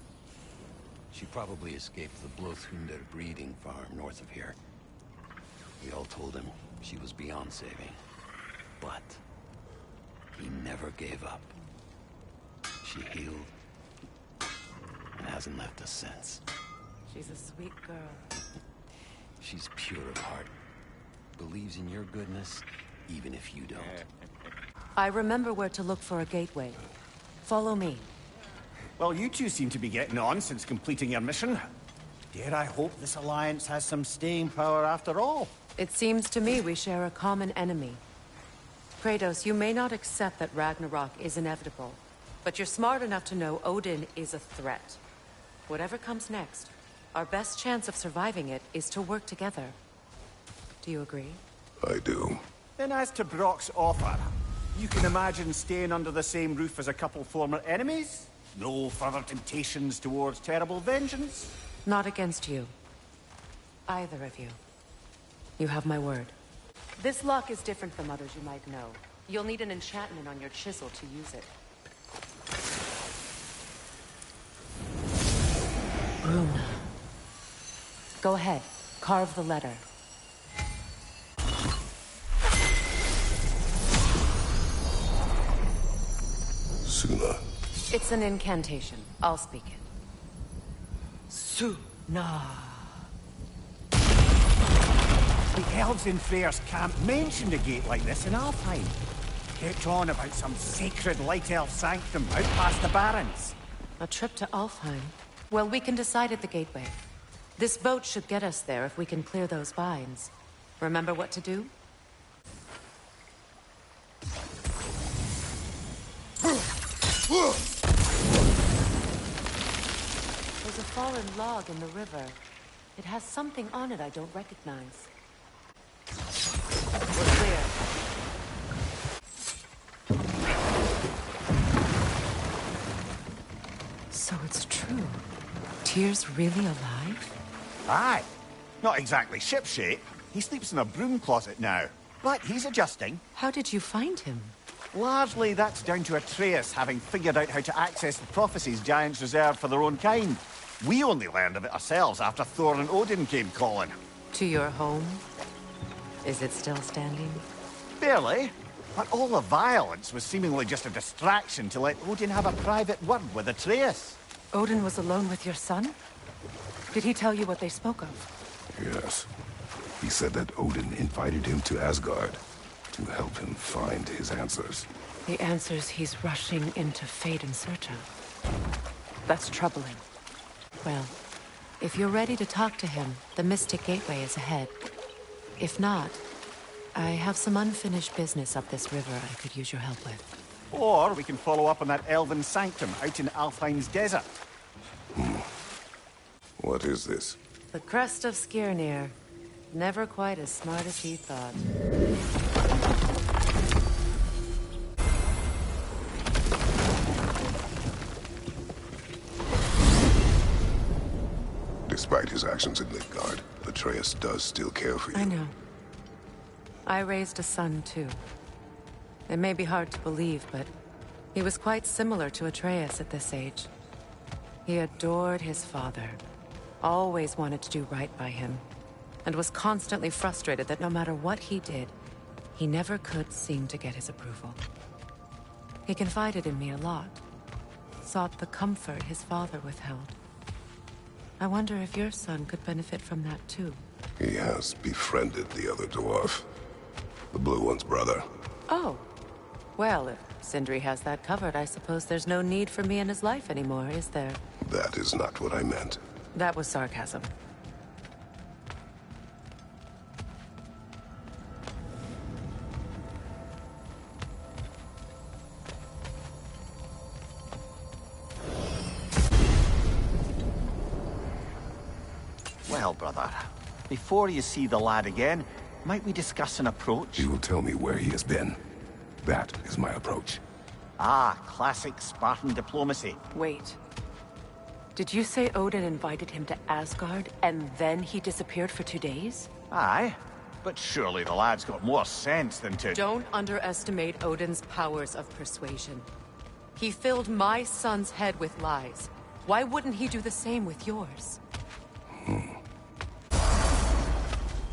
She probably escaped the Blothunder breeding farm north of here. We all told him she was beyond saving. But he never gave up. She healed and hasn't left us since. She's a sweet girl. She's pure of heart. Believes in your goodness, even if you don't. I remember where to look for a gateway. Follow me. Well, you two seem to be getting on since completing your mission. Dare I hope this alliance has some staying power after all? It seems to me we share a common enemy. Kratos, you may not accept that Ragnarok is inevitable, but you're smart enough to know Odin is a threat. Whatever comes next, our best chance of surviving it is to work together. Do you agree? I do. Then as to Brock's offer, you can imagine staying under the same roof as a couple former enemies? No further temptations towards terrible vengeance? Not against you. Either of you. You have my word. This lock is different from others you might know. You'll need an enchantment on your chisel to use it. Bruna. Go ahead. Carve the letter. Suna. It's an incantation. I'll speak it. Suna. The elves in Freyr's camp mentioned a gate like this in Alfheim. Kept on about some sacred light elf sanctum out past the Barrens. A trip to Alfheim? Well, we can decide at the gateway. This boat should get us there if we can clear those vines. Remember what to do? There's a fallen log in the river. It has something on it I don't recognize. We're clear. So it's true. Tyr's really alive? Aye. Not exactly shipshape. He sleeps in a broom closet now. But he's adjusting. How did you find him? Largely that's down to Atreus having figured out how to access the prophecies giants reserved for their own kind. We only learned of it ourselves after Thor and Odin came calling. To your home? Is it still standing? Barely. But all the violence was seemingly just a distraction to let Odin have a private word with Atreus. Odin was alone with your son? Did he tell you what they spoke of? Yes. He said that Odin invited him to Asgard to help him find his answers. The answers he's rushing into fate in search of. That's troubling. Well, if you're ready to talk to him, the Mystic Gateway is ahead. If not, I have some unfinished business up this river I could use your help with. Or we can follow up on that elven sanctum out in Alfheim's desert. What is this? The crest of Skirnir. Never quite as smart as he thought. Despite his actions in Midgard, Atreus does still care for you. I know. I raised a son, too. It may be hard to believe, but he was quite similar to Atreus at this age. He adored his father. Always wanted to do right by him. and was constantly frustrated that no matter what he did, he never could seem to get his approval. He confided in me a lot, sought the comfort his father withheld. I wonder if your son could benefit from that too. He has befriended the other dwarf. The blue one's brother. Oh. Well, if Sindri has that covered, I suppose there's no need for me in his life anymore, is there? That is not what I meant. That was sarcasm. Well, brother, before you see the lad again, might we discuss an approach? He will tell me where he has been. That is my approach. Ah, classic Spartan diplomacy. Wait. Did you say Odin invited him to Asgard, and then he disappeared for 2 days? Aye, but surely the lad's got more sense than to... Don't underestimate Odin's powers of persuasion. He filled my son's head with lies. Why wouldn't he do the same with yours?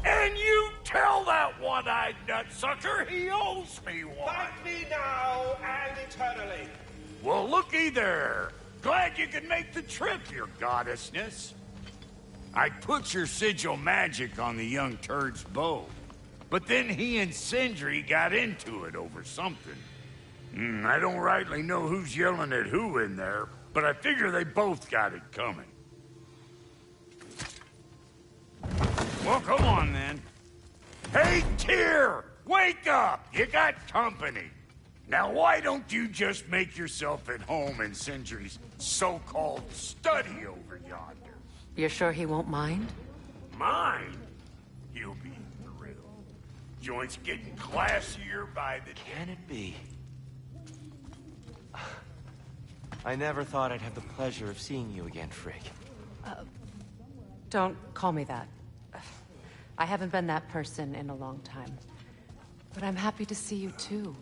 And you tell that one-eyed nutsucker he owes me one. Fight me now and eternally. Well, looky there. Glad you could make the trip, your goddessness. I put your sigil magic on the young turd's bow, but then he and Sindri got into it over something. I don't rightly know who's yelling at who in there, but I figure they both got it coming. Well, come on, then. Hey, Tyr! Wake up! You got company. Now, why don't you just make yourself at home in Sindri's so-called study over yonder? You're sure he won't mind? Mine? He'll be thrilled. Joint's getting classier by the day. Can it be? I never thought I'd have the pleasure of seeing you again, Frigg. Don't call me that. I haven't been that person in a long time. But I'm happy to see you too.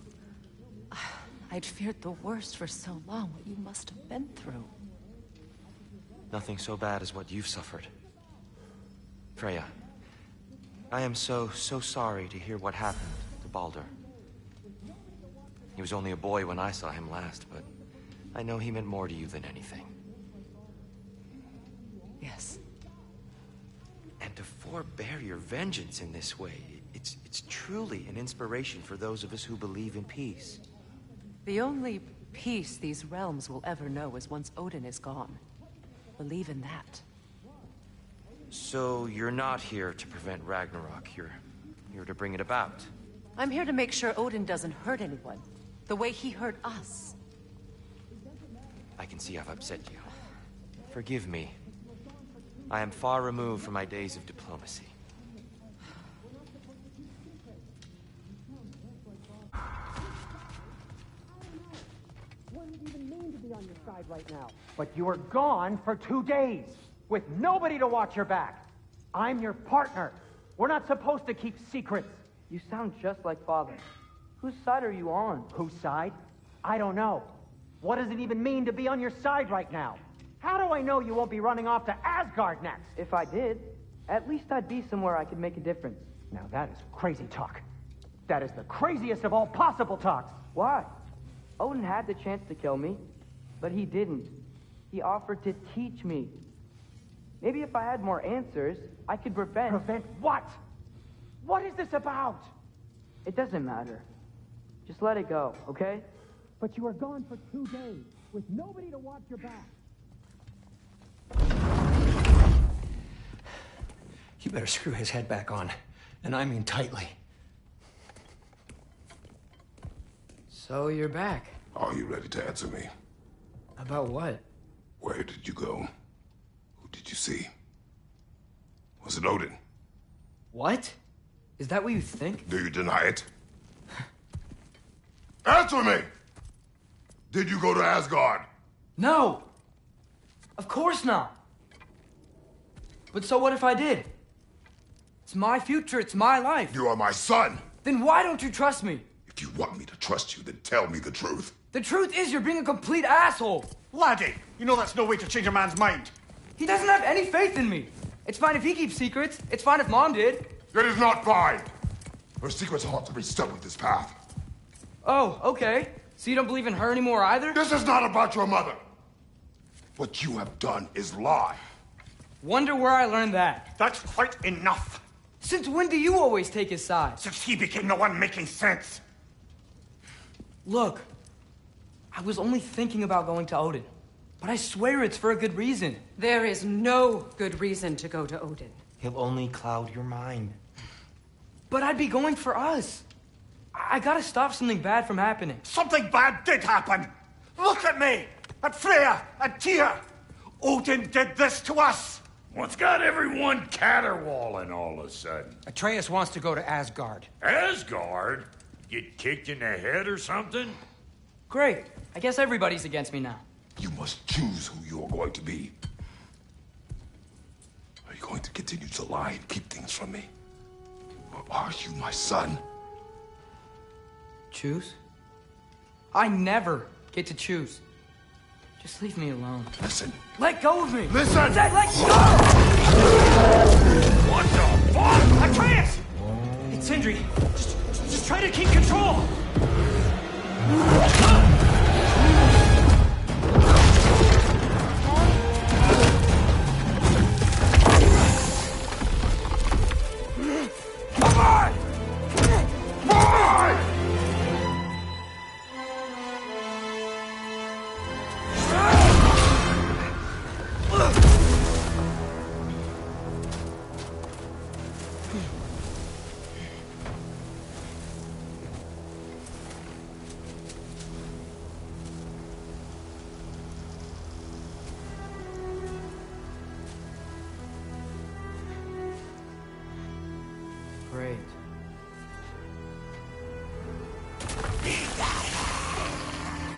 I'd feared the worst for so long, what you must have been through. Nothing so bad as what you've suffered. Freya, I am so sorry to hear what happened to Baldur. He was only a boy when I saw him last, but I know he meant more to you than anything. Yes. And to forbear your vengeance in this way, it's truly an inspiration for those of us who believe in peace. The only peace these realms will ever know is once Odin is gone. Believe in that. So you're not here to prevent Ragnarok, you're to bring it about. I'm here to make sure Odin doesn't hurt anyone, the way he hurt us. I can see I've upset you. Forgive me. I am far removed from my days of diplomacy. What does it even mean to be on your side right now? But you were gone for 2 days, with nobody to watch your back. I'm your partner. We're not supposed to keep secrets. You sound just like Father. Whose side are you on? Whose side? I don't know. What does it even mean to be on your side right now? How do I know you won't be running off to Asgard next? If I did, at least I'd be somewhere I could make a difference. Now that is crazy talk. That is the craziest of all possible talks. Why? Odin had the chance to kill me, but he didn't. He offered to teach me. Maybe if I had more answers, I could prevent... Prevent what? What is this about? It doesn't matter. Just let it go, okay? But you were gone for 2 days, with nobody to watch your back. You better screw his head back on, and I mean tightly. So you're back. Are you ready to answer me? About what? Where did you go? Who did you see? Was it Odin? What? Is that what you think? Do you deny it? Answer me! Did you go to Asgard? No! Of course not! But so what if I did? It's my future, it's my life. You are my son! Then why don't you trust me? If you want me to trust you, then tell me the truth. The truth is you're being a complete asshole! Laddie, you know that's no way to change a man's mind. He doesn't have any faith in me. It's fine if he keeps secrets. It's fine if Mom did. It is not fine. Her secrets ought to be stuck with this path. Oh, okay. So you don't believe in her anymore either? This is not about your mother. What you have done is lie. Wonder where I learned that. That's quite enough. Since when do you always take his side? Since he became the one making sense. Look, I was only thinking about going to Odin. But I swear it's for a good reason. There is no good reason to go to Odin. He'll only cloud your mind. But I'd be going for us. I gotta stop something bad from happening. Something bad did happen. Look at me, at Freya, at Tyr. Odin did this to us. What's got everyone caterwauling all of a sudden? Atreus wants to go to Asgard. Asgard? Get kicked in the head or something? Great. I guess everybody's against me now. You must choose who you are going to be. Are you going to continue to lie and keep things from me? Or are you my son? Choose? I never get to choose. Just leave me alone. Listen. Let go of me! Listen! Let go! What the fuck? Atreus! It's Sindri. Just try to keep control. Come on! Why? Great.